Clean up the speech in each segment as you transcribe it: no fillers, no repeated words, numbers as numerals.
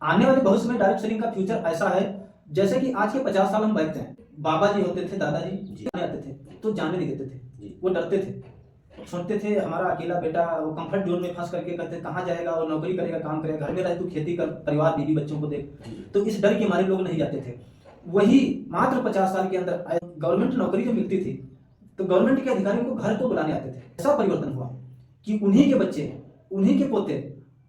आने वाले भविष्य में डायरेक्ट सेलिंग का फ्यूचर ऐसा है जैसे कि आज के 50 साल हम बैठते हैं, बाबा जी होते थे, दादाजी जी आते थे तो जाने नहीं देते थे, वो डरते थे, सुनते थे हमारा अकेला बेटा वो कंफर्ट जोन में फंस करके कहते कहाँ जाएगा और नौकरी करेगा, काम करेगा, घर में रहे तू खेती कर, परिवार बीवी बच्चों को देख, तो इस डर के हमारे लोग नहीं जाते थे। वही मात्र 50 साल के अंदर गवर्नमेंट नौकरी जो मिलती थी तो गवर्नमेंट के अधिकारियों को घर को बुलाने आते थे। ऐसा परिवर्तन हुआ कि उन्हीं के बच्चे, उन्हीं के पोते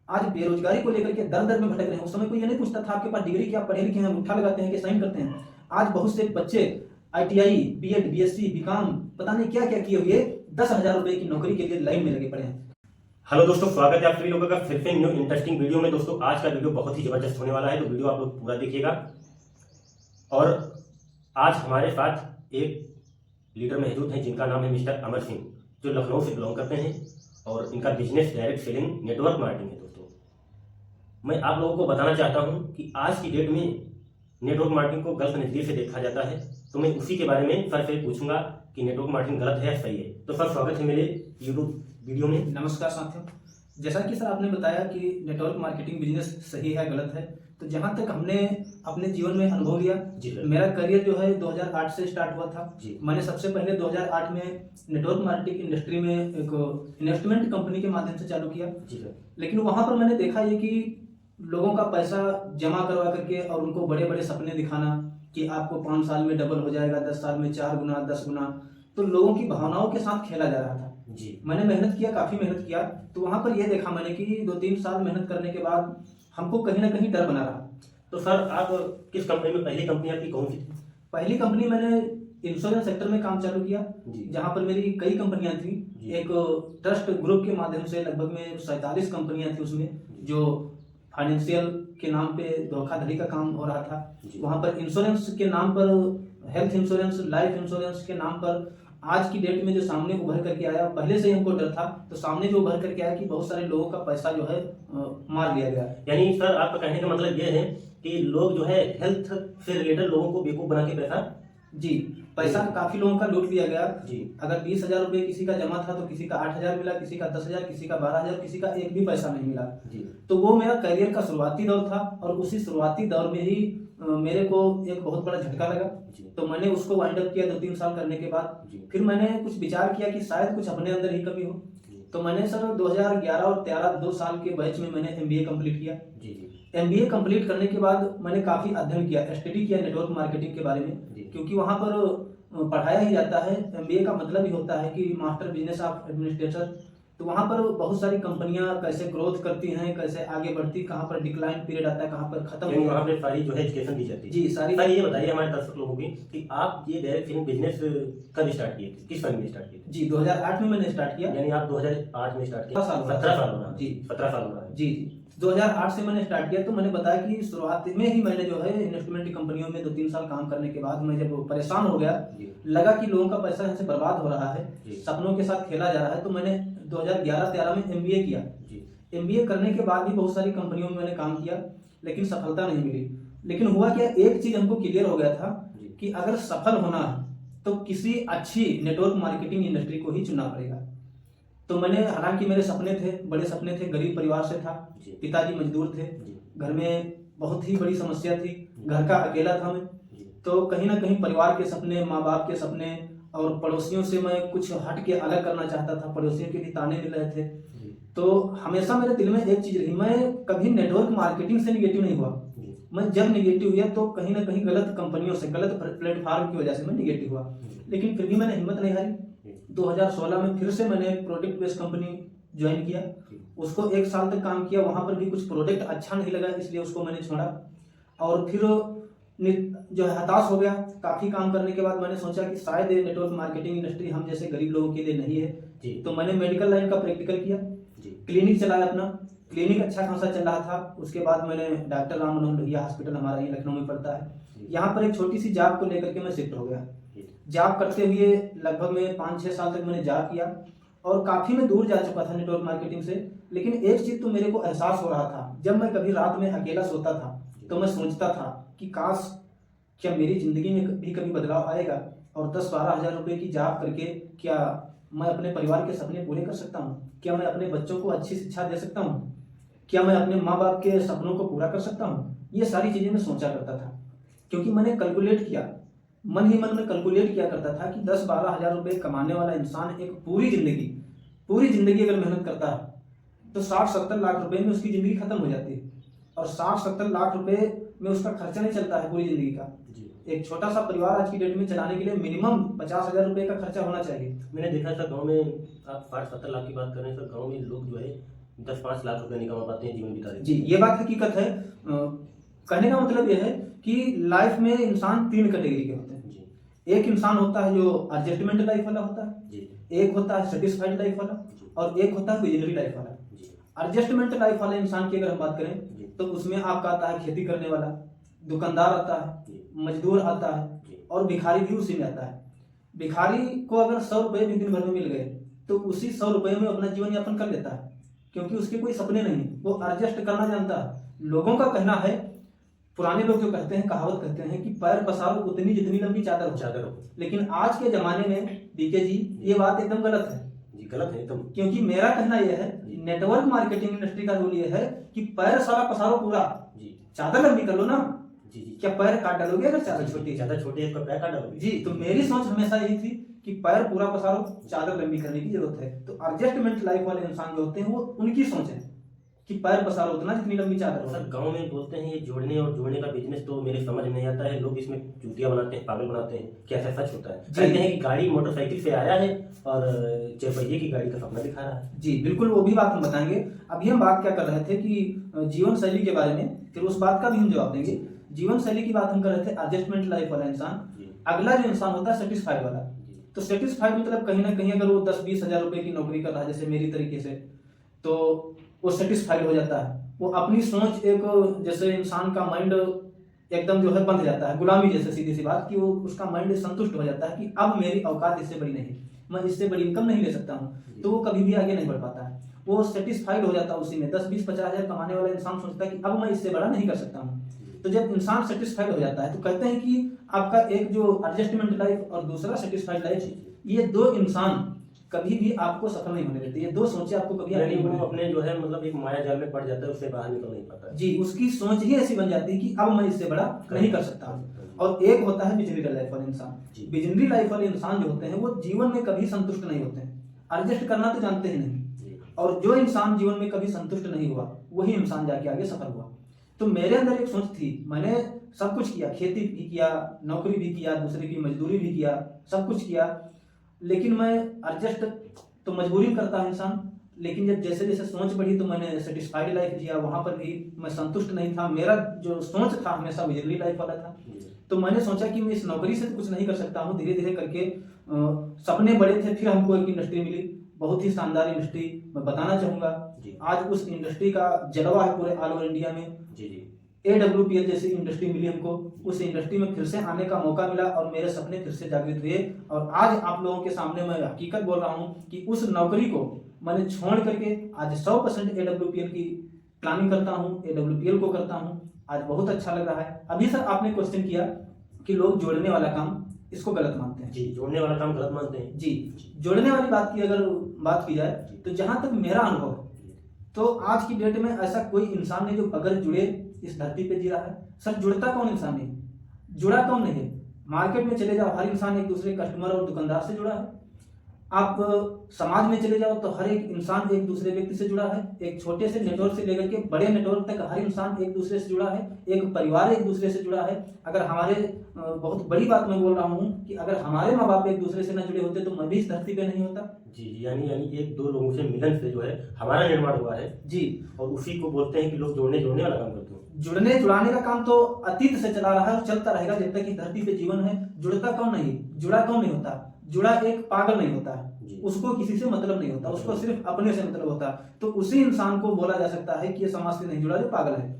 आज बेरोजगारी को लेकर के दर दर में भटक रहे हैं। उस समय कोई ये नहीं पूछता था आपके पास डिग्री क्या, पढ़े लिखे हैं, उठा लगाते हैं कि साइन करते हैं। आज बहुत से बच्चे ITI, BEd, BSc, BCom पता नहीं क्या क्या किए हुए 10,000 रुपए की नौकरी के लिए लाइन में लगे पड़े हैं। हेलो दोस्तों, स्वागत है आप सभी लोगों का फिर से न्यू इंटरेस्टिंग वीडियो में। दोस्तों आज का वीडियो बहुत ही जबरदस्त होने वाला है, तो वीडियो आप लोग पूरा देखिएगा। और आज हमारे साथ एक लीडर मौजूद हैं जिनका नाम है मिस्टर अमर सिंह, जो लखनऊ से बिलोंग करते हैं और इनका business direct selling network marketing है। दोस्तों मैं आप लोगों को बताना चाहता हूं कि आज की डेट में नेटवर्क मार्केटिंग को गलत नजरिए से देखा जाता है, तो मैं उसी के बारे में सर से पूछूंगा कि नेटवर्क मार्केटिंग गलत है या सही है। तो सर स्वागत है मेरे यूट्यूब वीडियो में। नमस्कार साथियों, जैसा कि सर आपने बताया कि नेटवर्क मार्केटिंग बिजनेस सही है गलत है, तो जहां तक हमने अपने जीवन में अनुभव लिया, मेरा करियर जो है 2008 से स्टार्ट हुआ था। मैंने सबसे पहले 2008 में नेटवर्क मार्केटिंग इंडस्ट्री में एक इन्वेस्टमेंट कंपनी के माध्यम से चालू किया। लेकिन वहां पर मैंने देखा ये कि लोगों का पैसा जमा करवा करके और उनको बड़े बड़े सपने दिखाना कि आपको 5 साल में डबल हो जाएगा, 10 साल में 4 गुना 10 गुना, तो लोगों की भावनाओं के साथ खेला जा रहा था। मैंने मेहनत किया, काफी मेहनत किया, तो वहां पर यह देखा मैंने कि 2-3 साल मेहनत करने के बाद हमको कहीं ना कहीं डर बना रहा। तो सर आप किस कंपनी में, पहली कंपनी आपकी कौन सी थी? पहली कंपनी मैंने इंश्योरेंस सेक्टर में काम चालू किया, जहां पर मेरी कई कंपनियां थी। एक ट्रस्ट ग्रुप के माध्यम से लगभग में 47 कंपनियां थी उसमें, जो फाइनेंशियल के नाम पे धोखाधड़ी का काम हो रहा था। वहां पर इंश्योरेंस के नाम पर, हेल्थ इंश्योरेंस, लाइफ इंश्योरेंस के नाम पर आज की डेट में जो सामने उभर करके आया, पहले से ही हमको डर था, तो सामने जो उभर करके आया कि बहुत सारे लोगों का पैसा जो है मार लिया गया। यानी सर आपका कहने का मतलब ये है कि लोग जो है हेल्थ से रिलेटेड लोगों को बेवकूफ बना के पैसा काफी लोगों का लूट लिया गया। अगर 20,000 रुपए किसी का जमा था तो किसी का 8,000 मिला, किसी का 10,000, किसी का 12,000, किसी का एक भी पैसा नहीं मिला। तो वो मेरा करियर का शुरुआती दौर था और उसी शुरुआती दौर में ही मेरे को एक बहुत बड़ा झटका लगा। तो मैंने उसको वाइंड अप किया 2-3 साल करने के बाद। फिर मैंने कुछ विचार किया कि शायद कुछ अपने अंदर ही कमी हो, तो मैंने सर 2011 और 13 2 साल के बैच में मैंने MBA कंप्लीट किया। MBA कंप्लीट करने के बाद मैंने काफी अध्ययन किया, स्टडी किया नेटवर्क मार्केटिंग के बारे में, क्योंकि वहां पर पढ़ाया ही जाता है। MBA का मतलब ही होता है कि मास्टर बिजनेस ऑफ एडमिनिस्ट्रेशन। तो वहां पर बहुत सारी कंपनियां कैसे ग्रोथ करती हैं, कैसे आगे बढ़ती, कहां पर डिक्लाइन पीरियड आता है, कहां पर खत्म हो, वहां पे सारी जो है एजुकेशन दी जाती है। जी सारी। सर ये बताइए हमारे दर्शक लोगों की कि आप ये डायरेक्ट सेलिंग बिजनेस कब स्टार्ट किए थे, किस साल में स्टार्ट किए थे? जी 2008 में मैंने स्टार्ट किया। यानी आप 2008 में स्टार्ट किया? 17 साल हो रहा है। जी 17 साल हो रहा है। जी 2008 से मैंने स्टार्ट किया। तो मैंने बताया कि शुरुआत में ही मैंने जो है इन्वेस्टमेंट कंपनियों में 2-3 साल काम करने के बाद मैं जब परेशान हो गया, लगा कि लोगों का पैसा यहाँ से बर्बाद हो रहा है, सपनों के साथ खेला जा रहा है, तो मैंने 2011-13 में MBA किया। MBA करने के बाद भी बहुत सारी कंपनियों में मैंने काम किया, लेकिन सफलता नहीं मिली। लेकिन हुआ क्या, एक चीज हमको क्लियर हो गया था कि अगर सफल होना है तो किसी अच्छी नेटवर्क मार्केटिंग इंडस्ट्री को ही चुनना पड़ेगा। तो मैंने, हालांकि मेरे सपने थे, बड़े सपने थे, गरीब परिवार से था, पिताजी मजदूर थे, घर में बहुत ही बड़ी समस्या थी, घर का अकेला था मैं, तो कहीं ना कहीं परिवार के सपने, माँ बाप के सपने और पड़ोसियों से मैं कुछ हट के अलग करना चाहता था। पड़ोसियों के भी ताने मिल रहे थे, तो हमेशा मेरे दिल में एक चीज रही, मैं कभी नेटवर्क मार्केटिंग से निगेटिव नहीं हुआ। मैं जब निगेटिव हुआ तो कहीं ना कहीं गलत कंपनियों से, गलत प्लेटफॉर्म की वजह से मैं निगेटिव हुआ। लेकिन फिर भी मैंने हिम्मत नहीं हारी। 2016 में फिर से मैंने प्रोडक्ट बेस्ड कंपनी ज्वाइन किया, उसको 1 साल तक काम किया। वहां पर भी कुछ प्रोडक्ट अच्छा नहीं लगा, इसलिए उसको मैंने छोड़ा और फिर जो है हताश हो गया। काफी काम करने के बाद मैंने सोचा कि शायद ये नेटवर्क मार्केटिंग इंडस्ट्री हम जैसे गरीब लोगों के लिए नहीं है। तो मैंने मेडिकल लाइन का प्रैक्टिकल किया, क्लिनिक चलाया अपना, क्लिनिक अच्छा खासा चल रहा था। उसके बाद मैंने डॉक्टर राम मनोहर लोहिया हॉस्पिटल, हमारा ये लखनऊ में पड़ता है, यहाँ पर एक छोटी सी जॉब को लेकर के मैं शिफ्ट हो गया। जॉब करते हुए लगभग में 5-6 साल तक मैंने जॉब किया और काफी मैं दूर जा चुका था नेटवर्क मार्केटिंग से। लेकिन एक चीज तो मेरे को एहसास हो रहा था, जब मैं कभी रात में अकेला सोता था तो मैं सोचता था कि काश क्या मेरी जिंदगी में भी कभी बदलाव आएगा और 10-12 हजार रुपए की जॉब करके क्या मैं अपने परिवार के सपने पूरे कर सकता हूँ, क्या मैं अपने बच्चों को अच्छी शिक्षा दे सकता हूँ। क्या मैं अपने माँ बाप के सपनों को पूरा कर सकता हूँ? ये सारी चीजें मैं सोचा करता था, क्योंकि मैंने कैलकुलेट किया, मन ही मन में कैलकुलेट किया करता था कि 10-12 हजार रुपए कमाने वाला इंसान एक पूरी जिंदगी अगर मेहनत करता है तो 60-70 लाख रुपए में उसकी जिंदगी खत्म हो जाती है, और 60-70 लाख रुपए में उसका खर्चा नहीं चलता है पूरी जिंदगी का। एक छोटा सा परिवार आज की डेट में चलाने के लिए मिनिमम 50,000 रुपए का खर्चा होना चाहिए। मैंने देखा था गांव में, आप 60-70 लाख की बात कर रहे हैं सर, गांव में लोग जो है 10-5 लाख रुपए नहीं कमा पाते हैं जीवन बिता रहे हैं। जी, ये बात हकीकत है। कहने का मतलब यह है कि लाइफ में इंसान 3 कैटेगरी के होते हैं। एक इंसान होता है जो एडजस्टमेंट लाइफ वाला होता है, एक होता है सेटिस्फाइड लाइफ वाला, और एक होता है विजनरी लाइफ वाला। एडजस्टमेंट लाइफ वाले इंसान की अगर हम बात करें तो उसमें आपका आता है खेती करने वाला, दुकानदार आता है, मजदूर आता है, और भिखारी भी उसी में आता है। भिखारी को अगर 100 रुपए भी दिन भर में मिल गए तो उसी 100 रुपए में अपना जीवन यापन कर लेता है, क्योंकि उसके कोई सपने नहीं, वो एडजस्ट करना जानता है। लोगों का कहना है, पुराने लोग जो कहते हैं, कहावत कहते हैं कि पैर पसारो उतनी जितनी लंबी चादर हो। लेकिन आज के जमाने में डीके जी ये बात एकदम गलत है जी, गलत है एकदम। क्योंकि मेरा कहना यह है, नेटवर्क मार्केटिंग इंडस्ट्री का रूल ये है कि पैर सारा पसारो पूरा, चादर लंबी कर लो ना। जी, क्या पैर काट डालोगे अगर चादर छोटी है? चादर छोटी है तो पैर काट डालोगे। जी, तो मेरी सोच हमेशा यही थी कि पैर पूरा पसारो, चादर लंबी करने की जरूरत है। तो एडजस्टमेंट लाइफ वाले इंसान जो होते हैं वो उनकी सोच है कि पैर पसारो उतना जितनी लंबी चादर हो। सर गांव में बोलते हैं ये जोड़ने और जोड़ने का बिजनेस तो मेरे समझ नहीं आता है, लोग इसमें चूतिया बनाते हैं, पागल बनाते हैं, क्या ऐसा सच होता है? कहते हैं कि गाड़ी मोटरसाइकिल से आया है और 4 पहिए की गाड़ी का सपना दिखा रहा है। जी बिल्कुल, वो भी बात हम बताएंगे। अभी हम बात क्या कर रहे थे कि जीवन शैली के बारे में, फिर उस बात का भी हम जवाब देंगे। जीवन शैली की बात हम कर रहे थे, एडजस्टमेंट लाइफ वाला इंसान। अगला जो इंसान होता है सेटिस्फाइड वाला। तो सेटिस्फाइड मतलब कहीं ना कहीं अगर वो 10-20 हजार रुपए की नौकरी कर रहा है जैसे मेरी तरीके से, तो वो सेटिस्फाइड हो जाता है। वो अपनी सोच एक, जैसे इंसान का माइंड एकदम जो है बंध जाता है, गुलामी जैसे, सीधी सी बात कि वो उसका माइंड संतुष्ट हो जाता है कि अब मेरी औकात इससे बड़ी नहीं, मैं इससे बड़ी इनकम नहीं ले सकता हूँ, तो वो कभी भी आगे नहीं बढ़ पाता है। वो सेटिस्फाइड हो जाता है उसी में। 10-20-50 हजार कमाने वाला इंसान सोचता है कि अब मैं इससे बड़ा नहीं कर सकता हूँ। तो जब इंसान सेटिस्फाइड हो जाता है तो कहते हैं कि आपका एक जो एडजस्टमेंट लाइफ और दूसरा सेटिस्फाइड लाइफ, ये 2 इंसान कभी भी आपको सफल नहीं होने देते। ये 2 सोचें आपको कभी आगे नहीं, वो अपने जो है मतलब एक माया जाल में पड़ जाता है, उससे बाहर निकल नहीं पाता। जी, उसकी सोच ही ऐसी बन जाती है कि अब मैं इससे बड़ा नहीं कर सकता। और एक होता है विजनरी लाइफ वाले इंसान। विजनरी लाइफ वाले इंसान जो होते हैं वो जीवन में कभी संतुष्ट नहीं होते हैं, एडजस्ट करना तो जानते ही नहीं। और जो इंसान जीवन में कभी संतुष्ट नहीं हुआ वही इंसान जाके आगे सफल हुआ। तो मेरे अंदर एक सोच थी, मैंने सब कुछ किया, खेती भी किया, नौकरी भी किया, दूसरे की मजदूरी भी किया, सब कुछ किया, लेकिन मैं एडजस्ट तो मजबूरी में करता है इंसान। लेकिन जब जैसे जैसे सोच बढ़ी तो मैंने सेटिस्फाइड लाइफ जिया, वहां पर भी मैं संतुष्ट नहीं था। मेरा जो सोच था हमेशा विजनरी लाइफ वाला था। तो मैंने सोचा कि मैं इस नौकरी से तो कुछ नहीं कर सकता हूँ। धीरे धीरे करके सपने बड़े थे, फिर हमको एक इंडस्ट्री मिली, बहुत ही शानदार इंडस्ट्री, मैं बताना चाहूंगा। आज उस इंडस्ट्री का जलवा है पूरे ऑल ओवर इंडिया में। AWPL जैसी इंडस्ट्री मिली हमको, उस इंडस्ट्री में फिर से आने का मौका मिला और मेरे सपने फिर से जागृत हुए। और आज आप लोगों के सामने मैं हकीकत बोल रहा हूँ कि उस नौकरी को मैंने छोड़ करके आज 100% AWPL की प्लानिंग करता हूँ, AWPL को करता हूँ। आज बहुत अच्छा लग रहा है। अभी सर आपने क्वेश्चन किया कि लोग जोड़ने वाला काम इसको गलत मानते हैं। जी, जोड़ने वाला काम गलत मानते हैं। जी, जोड़ने वाली बात की अगर बात की जाए तो जहां तक मेरा अनुभव है तो आज की डेट में ऐसा कोई इंसान नहीं जो बगैर जुड़े इस धरती पे जी रहा है। सर जुड़ता कौन इंसान है, जुड़ा कौन नहीं है? मार्केट में चले जाओ, हर इंसान एक दूसरे कस्टमर और दुकानदार से जुड़ा है। आप समाज में चले जाओ तो हर एक इंसान एक दूसरे व्यक्ति से जुड़ा है। एक छोटे से नेटवर्क से लेकर के बड़े नेटवर्क तक हर इंसान एक दूसरे से जुड़ा है। एक परिवार एक दूसरे से जुड़ा है। अगर हमारे बहुत बड़ी बात मैं बोल रहा हूँ कि अगर हमारे माँ बाप एक दूसरे से न जुड़े होते तो मैं भी इस धरती पे नहीं होता। जी, यानी 1-2 लोगों से मिलन से जो है हमारा निर्माण हुआ है। जी, और उसी को बोलते हैं कि लोग जोड़ने वाला काम करते हैं। जुड़ने जुड़ाने का काम तो अतीत से चला रहा है और चलता रहेगा जब तक इस धरती पे जीवन है। जुड़ता कौन नहीं, जुड़ा कौन नहीं होता? जुड़ा एक पागल नहीं होता है, उसको किसी से मतलब नहीं होता, उसको सिर्फ अपने से मतलब होता है। तो उसी इंसान को बोला जा सकता है कि ये समाज से नहीं जुड़ा, जो पागल है।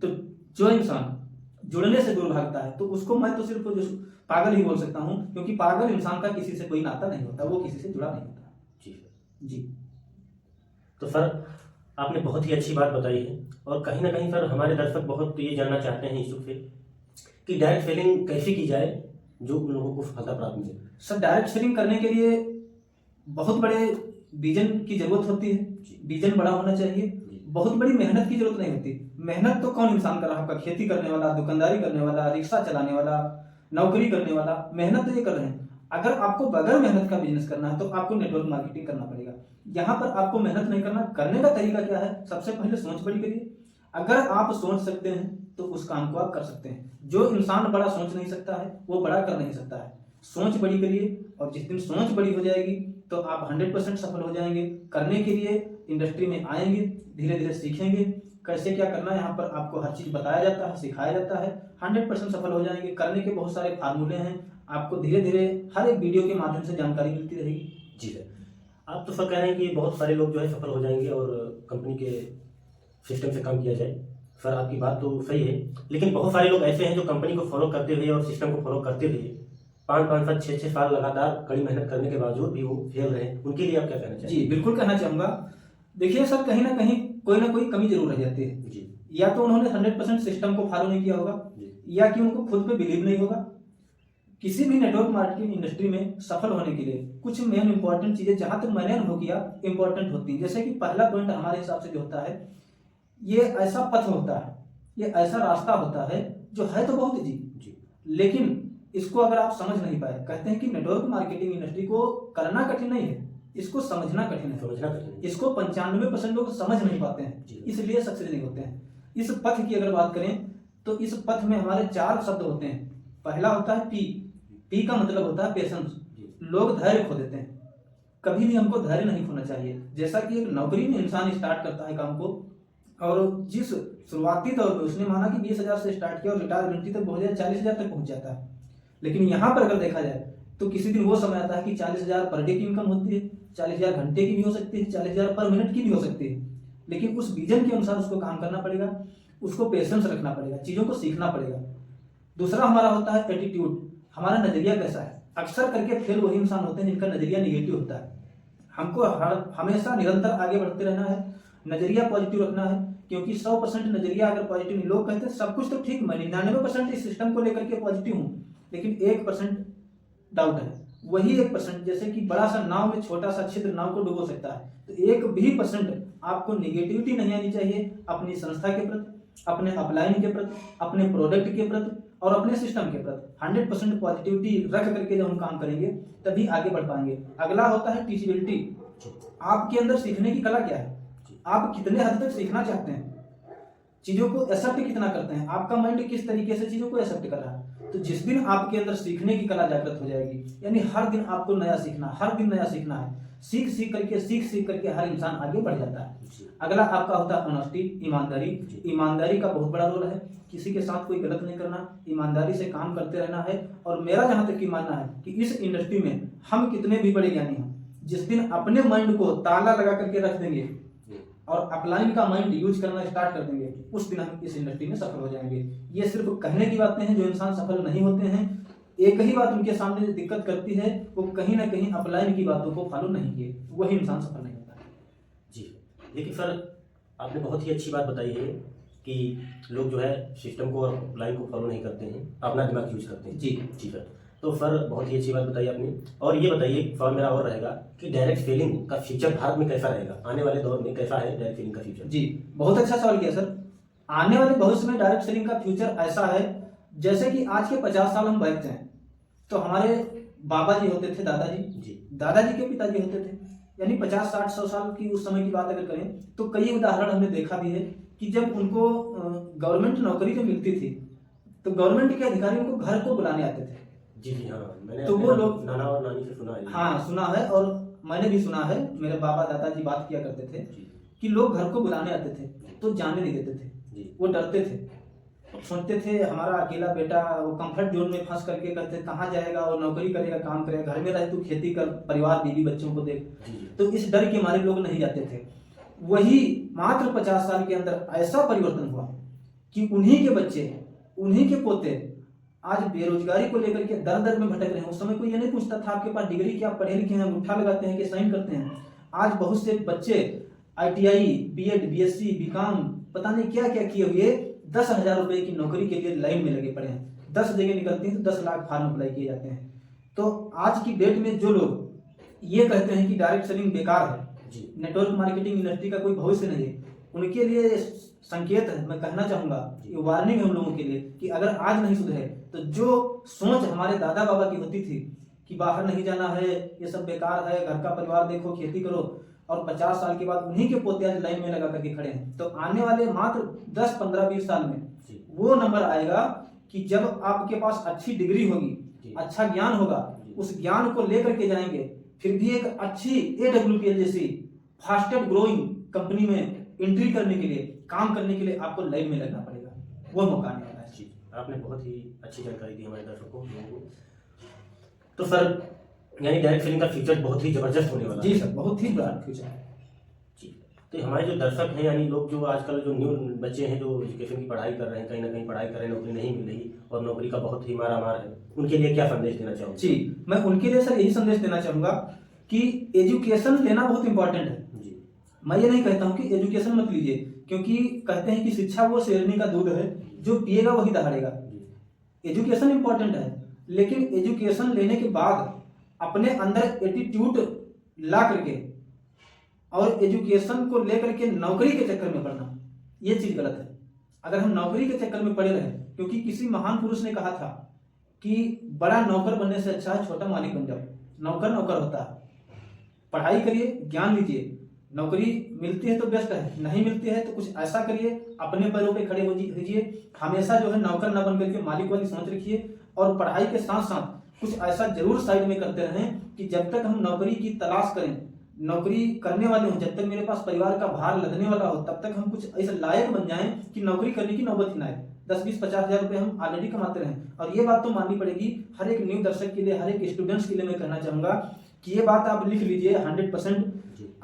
तो जो इंसान जुड़ने से दूर भागता है तो उसको मैं तो सिर्फ जो पागल ही बोल सकता हूँ, क्योंकि पागल इंसान का किसी से कोई नाता नहीं होता, वो किसी से जुड़ा नहीं होता। जी। तो सर आपने बहुत ही अच्छी बात बताई है और कहीं ना कहीं सर हमारे दर्शक बहुत ये जानना चाहते हैं इस से कि डायरेक्ट सेलिंग कैसे की जाए जो उन लोगों को सफलता प्राप्त मिले। सर डायरेक्ट सेलिंग करने के लिए बहुत बड़े विजन की जरूरत होती है। विजन बड़ा होना चाहिए। बहुत बड़ी मेहनत की जरूरत नहीं होती। मेहनत तो कौन इंसान कर रहा है? आपका खेती करने वाला, दुकानदारी करने वाला, रिक्शा चलाने वाला, नौकरी करने वाला, मेहनत तो ये कर रहे हैं। अगर आपको बगैर मेहनत का बिजनेस करना है तो आपको नेटवर्क मार्केटिंग करना पड़ेगा। यहाँ पर आपको मेहनत नहीं करना, करने का तरीका क्या है? सबसे पहले सोच बड़ी करिए। अगर आप सोच सकते हैं तो उस काम को आप कर सकते हैं। जो इंसान बड़ा सोच नहीं सकता है वो बड़ा कर नहीं सकता है। सोच बड़ी करिए, और जिस दिन सोच बड़ी हो जाएगी तो आप 100% सफल हो जाएंगे। करने के लिए इंडस्ट्री में आएंगे, धीरे धीरे सीखेंगे कैसे क्या करना है। यहाँ पर आपको हर चीज बताया जाता है, सिखाया जाता है, 100% सफल हो जाएंगे। करने के बहुत सारे फार्मूले हैं, आपको धीरे धीरे हर एक वीडियो के माध्यम से जानकारी मिलती रहेगी। जी सर, आप तो सर कह रहे हैं कि बहुत सारे लोग जो है सफल हो जाएंगे और कंपनी के सिस्टम से काम किया जाए। सर आपकी बात तो सही है, लेकिन बहुत सारे लोग ऐसे हैं जो कंपनी को फॉलो करते हुए और सिस्टम को फॉलो करते हुए 5-5 साल 6-6 साल लगातार कड़ी मेहनत करने के बावजूद भी वो फेल रहे हैं। उनके लिए आप क्या कहना चाहिए? जी बिल्कुल कहना चाहूंगा। देखिए सर, कहीं ना कोई कमी जरूर रह जाती है जी। या तो उन्होंने 100% सिस्टम को फॉलो नहीं किया होगा, या कि उनको खुद पे बिलीव नहीं होगा। किसी भी नेटवर्क मार्केटिंग इंडस्ट्री में सफल होने के लिए कुछ मेन इंपॉर्टेंट चीजें, जहां तक मैंने अनुभव किया, इंपॉर्टेंट होती हैं। जैसे कि पहला पॉइंट हमारे हिसाब से जो होता है, ये ऐसा पथ होता है, ये ऐसा रास्ता होता है जो है तो बहुत जी, लेकिन इसको अगर आप समझ नहीं पाए, कहते हैं कि नेटवर्क मार्केटिंग इंडस्ट्री को करना कठिन नहीं है, इसको समझना कठिन है। इसको 95% लोग समझ नहीं पाते हैं, इसलिए सक्सेस नहीं होते हैं। इस पथ की अगर बात करें तो इस पथ में हमारे 4 शब्द होते हैं। पहला होता है पी का मतलब होता है पेशेंस। लोग धैर्य खो देते हैं, कभी भी हमको धैर्य नहीं खोना चाहिए। जैसा कि एक नौकरी में इंसान स्टार्ट करता है काम को, और जिस शुरुआती दौर में उसने माना कि 20,000 से स्टार्ट किया और रिटायरमेंट तक पहुंच जाए, 40,000 तक पहुंच जाता है। लेकिन यहाँ पर अगर देखा जाए तो किसी दिन वो समय आता है कि 40,000 पर डे की इनकम होती है, 40,000 घंटे की भी हो सकती है, 40,000 पर मिनट की भी हो सकती है। लेकिन उस विजन के अनुसार उसको काम करना पड़ेगा, उसको पेशेंस रखना पड़ेगा, चीजों को सीखना पड़ेगा। दूसरा हमारा होता है एटीट्यूड, हमारा नजरिया कैसा है। अक्सर करके फेल वही इंसान होते हैं जिनका नजरिया निगेटिव होता है। हमको हमेशा निरंतर आगे बढ़ते रहना है, नजरिया पॉजिटिव रखना है, क्योंकि 100% नजरिया अगर पॉजिटिव नहीं, लोग कहते हैं सब कुछ तो ठीक, मैं 99% इस सिस्टम को लेकर के पॉजिटिव हूँ, लेकिन 1% डाउट है। वही 1%, जैसे कि बड़ा सा नाव में छोटा सा छिद्र नाव को डुबो सकता है, तो 1% आपको निगेटिविटी नहीं आनी चाहिए अपनी संस्था के प्रति, अपने अपलाइन के प्रति, अपने प्रोडक्ट के प्रति और अपने सिस्टम के प्रति। 100% पॉजिटिविटी रख करके जब हम काम करेंगे तभी आगे बढ़ पाएंगे। अगला होता है टीचेबिलिटी। आपके अंदर सीखने की कला क्या है, आप कितने हद तक सीखना चाहते हैं, चीजों को एक्सेप्ट कितना करते हैं, आपका माइंड किस तरीके से चीजों को एक्सेप्ट कर रहा है। तो जिस दिन आपके अंदर सीखने की कला जागृत हो जाएगी, यानी हर दिन आपको नया सीखना, हर दिन नया सीखना है, सीख करके हर इंसान आगे बढ़ जाता है। अगला आपका होता है ऑनेस्टी, ईमानदारी। ईमानदारी का बहुत बड़ा रोल है, किसी के साथ कोई गलत नहीं करना, ईमानदारी से काम करते रहना है। और मेरा जहां तक की मानना है कि इस इंडस्ट्री में हम कितने भी बड़े ज्ञानी हों, जिस दिन अपने माइंड को ताला लगा करके रख देंगे और अपलाइन का माइंड यूज करना स्टार्ट कर देंगे, उस दिन हम इस इंडस्ट्री में सफल हो जाएंगे। ये सिर्फ कहने की बातें हैं, जो इंसान सफल नहीं होते हैं, एक ही बात उनके सामने दिक्कत करती है, वो कहीं ना कहीं अपलाइन की बातों को फॉलो नहीं किए, वही इंसान सफल नहीं होता है। जी, लेकिन सर आपने बहुत ही अच्छी बात बताई है कि लोग जो है सिस्टम को और अपलाइन को फॉलो नहीं करते हैं, अपना दिमाग यूज करते हैं। जी सर, तो सर बहुत ही अच्छी बात बताई आपने। और ये बताइए, सवाल मेरा और रहेगा कि डायरेक्ट सेलिंग का फ्यूचर भारत में कैसा रहेगा, आने वाले दौर में कैसा है डायरेक्ट सेलिंग का फ्यूचर? जी, बहुत अच्छा सवाल किया सर। आने वाले भविष्य में डायरेक्ट सेलिंग का फ्यूचर ऐसा है, जैसे कि आज के 50 साल हम बैठते हैं तो हमारे बाबा जी होते थे, दादाजी के पिताजी होते थे, यानी 50, 60, 100 साल की उस समय की बात अगर करें तो कई उदाहरण हमने देखा भी है कि जब उनको गवर्नमेंट नौकरी जो मिलती थी तो गवर्नमेंट के अधिकारी उनको घर को बुलाने आते थे। जी हाँ, मैंने तो वो लोग नाना और नानी से सुना है। हाँ, सुना है, और मैंने भी सुना है, मेरे बाबा दादाजी बात किया करते थे कि लोग घर को बुलाने आते थे तो जाने नहीं देते थे, वो डरते थे, सोचते थे हमारा अकेला बेटा वो कंफर्ट जोन में फंस करके कहते कहाँ जाएगा और नौकरी करेगा, काम करेगा, घर में रहे तू खेती कर, परिवार बीवी बच्चों को देख। तो इस डर के मारे लोग नहीं जाते थे। वही मात्र 50 साल के अंदर ऐसा परिवर्तन हुआ कि उन्हीं के बच्चे, उन्हीं के पोते आज बेरोजगारी को लेकर के दर दर में भटक रहे हैं। उस समय कोई ये नहीं पूछता था आपके पास डिग्री क्या, पढ़े लिखे हैं, अंगूठा लगाते हैं कि साइन करते हैं। आज बहुत से बच्चे ITI, BEd, BSc, BCom पता नहीं क्या क्या किए हुए 10,000 रुपए की नौकरी के लिए लाइन में लगे पड़े हैं। 10 जगह निकलती हैं तो 10 लाख फॉर्म अप्लाई किए जाते हैं। तो आज की डेट में जो लोग ये कहते हैं कि डायरेक्ट सेलिंग बेकार है, नेटवर्क मार्केटिंग इंडस्ट्री का कोई भविष्य नहीं है, उनके लिए संकेत है, मैं कहना चाहूंगा, ये वार्निंग है हम लोगों के लिए कि अगर आज नहीं सुधरे तो जो सोच हमारे दादा बाबा की होती थी कि बाहर नहीं जाना है, ये सब बेकार है, घर का परिवार देखो, खेती करो, और 50 साल के बाद उन्हीं के पोते आज लाइन में लगा करके खड़े हैं। तो आने वाले मात्र 10, 15, 20 साल में वो नंबर आएगा कि जब आपके पास अच्छी डिग्री होगी, अच्छा ज्ञान होगा, उस ज्ञान को लेकर के जाएंगे, फिर भी एक अच्छी AWPL जैसी फास्टेस्ट ग्रोइंग कंपनी में एंट्री करने के लिए, काम करने के लिए आपको लाइन में लगना पड़ेगा, वो मौका नहीं आना है। आपने बहुत ही अच्छी जानकारी दी हमारे दर्शकों को। तो सर यानी डायरेक्ट सेलिंग का फ्यूचर बहुत ही जबरदस्त होने वाला है। जी सर, बहुत ही बड़ा फ्यूचर है जी। तो हमारे जो दर्शक हैं, यानी लोग जो आजकल जो न्यू बच्चे हैं जो एजुकेशन की पढ़ाई कर रहे हैं, कहीं ना कहीं पढ़ाई कर रहे हैं, नौकरी नहीं मिल रही और नौकरी का बहुत ही मारामार है, उनके लिए क्या संदेश देना चाहूँगा? जी, मैं उनके लिए सर यही संदेश देना चाहूंगा कि एजुकेशन लेना बहुत इंपॉर्टेंट है। जी, मैं ये नहीं कहता हूँ कि एजुकेशन मत लीजिए, क्योंकि कहते हैं कि शिक्षा वो शेरनी का दूध है, जो पिएगा वही दहाड़ेगा। एजुकेशन इंपॉर्टेंट है, लेकिन एजुकेशन लेने के बाद अपने अंदर एटीट्यूड ला करके और एजुकेशन को लेकर के नौकरी के चक्कर में पड़ना, ये चीज गलत है। अगर हम नौकरी के चक्कर में पड़े रहे, क्योंकि किसी महान पुरुष ने कहा था कि बड़ा नौकर बनने से अच्छा है छोटा मालिक बन जाओ। नौकर नौकर होता है, पढ़ाई करिए, ज्ञान लीजिए, नौकरी मिलती है तो बेस्ट है, नहीं मिलती है तो कुछ ऐसा करिए, अपने पैरों पे खड़े होइए। हमेशा जो है नौकर ना बन करके मालिक वाली सोच रखिए, और पढ़ाई के साथ साथ कुछ ऐसा जरूर साइड में करते रहें कि जब तक हम नौकरी की तलाश करें, नौकरी करने वाले हों, जब तक मेरे पास परिवार का भार लदने वाला हो, तब तक हम कुछ ऐसे लायक बन जाएं कि नौकरी करने की नौबत ही ना आए। 10, 20, 50 हजार रुपए हम ऑलरेडी कमाते रहें। और ये बात तो माननी पड़ेगी हर एक न्यू दर्शक के लिए, हर एक स्टूडेंट्स के लिए मैं कहना चाहूंगा कि ये बात आप लिख लीजिए 100%।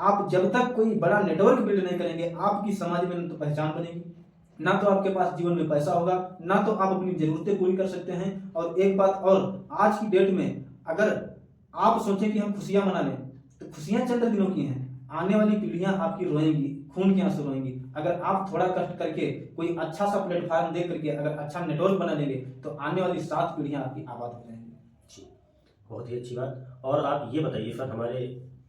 आप जब तक कोई बड़ा नेटवर्क बिल्ड नहीं करेंगे, आपकी समाज में न तो पहचान बनेगी, ना तो आपके पास जीवन में पैसा होगा, ना तो आप अपनी जरूरतें पूरी कर सकते हैं। और एक बात और, आज की डेट में अगर आप सोचें कि हम खुशियां मना लें, तो खुशियां चंद दिनों की हैं, आने वाली पीढ़ियां आपकी रोएंगी, खून के आंसू रोएंगी। अगर आप थोड़ा कष्ट करके कोई अच्छा सा प्लेटफॉर्म दे करके अगर अच्छा नेटवर्क बना लेंगे, तो आने वाली 7 पीढ़ियां आपकी आबाद हो जाएंगी। जी, बहुत ही अच्छी बात। और आप ये बताइए सर, हमारे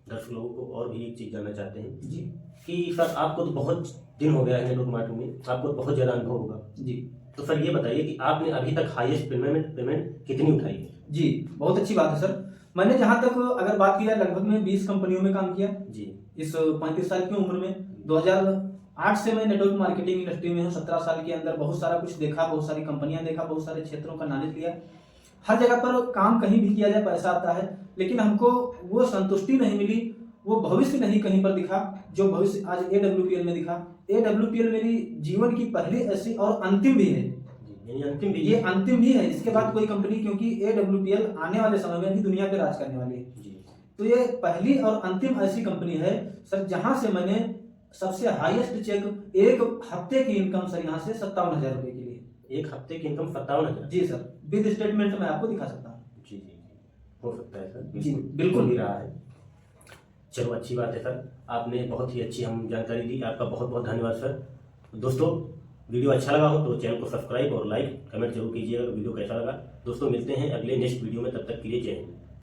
दर्शक लोगों को और भी एक चीज जानना चाहते हैं जी कि सर आपको तो बहुत दिन हो गया है नेटवर्क मार्केटिंग में, आपको बहुत ज्यादा अनुभव होगा जी। तो सर ये बताइए कि आपने अभी तक हाईएस्ट पेमेंट कितनी उठाई है? जी, बहुत अच्छी बात है सर। मैंने जहां तक अगर बात की जाए, लगभग में 20 कंपनियों में काम किया जी। इस 35 साल की उम्र में 2008 से मैं नेटवर्क मार्केटिंग इंडस्ट्री में हूँ। 17 साल के अंदर बहुत सारा कुछ देखा, बहुत सारी कंपनियां देखा, बहुत सारे क्षेत्रों का नॉलेज लिया। हर जगह पर काम कहीं भी किया जाए पैसा आता है, लेकिन हमको वो संतुष्टि नहीं मिली, वो भविष्य नहीं कहीं पर दिखा जो भविष्य आज AWPL में दिखा। AWPL मेरी जीवन की पहली ऐसी और अंतिम भी है, ये अंतिम भी है। इसके बाद कोई कंपनी, क्योंकि AWPL आने वाले समय में भी दुनिया पे राज करने वाली है, तो ये पहली और अंतिम ऐसी कंपनी है सर जहां से मैंने सबसे हाईएस्ट चेक, एक हफ्ते की इनकम सर यहाँ से 57,000 रुपए के लिए। एक हफ्ते की इनकम 57,000? जी सर, विद स्टेटमेंट मैं आपको दिखा सकता हूँ। जी जी, हो सकता है सर, जी बिल्कुल भी रहा है। चलो अच्छी बात है सर, आपने बहुत ही अच्छी हम जानकारी दी, आपका बहुत बहुत धन्यवाद सर। दोस्तों वीडियो अच्छा लगा हो तो चैनल को सब्सक्राइब और लाइक कमेंट जरूर कीजिएगा वीडियो कैसा लगा। दोस्तों मिलते हैं अगले नेक्स्ट वीडियो में, तब तक के लिए जय हिंद।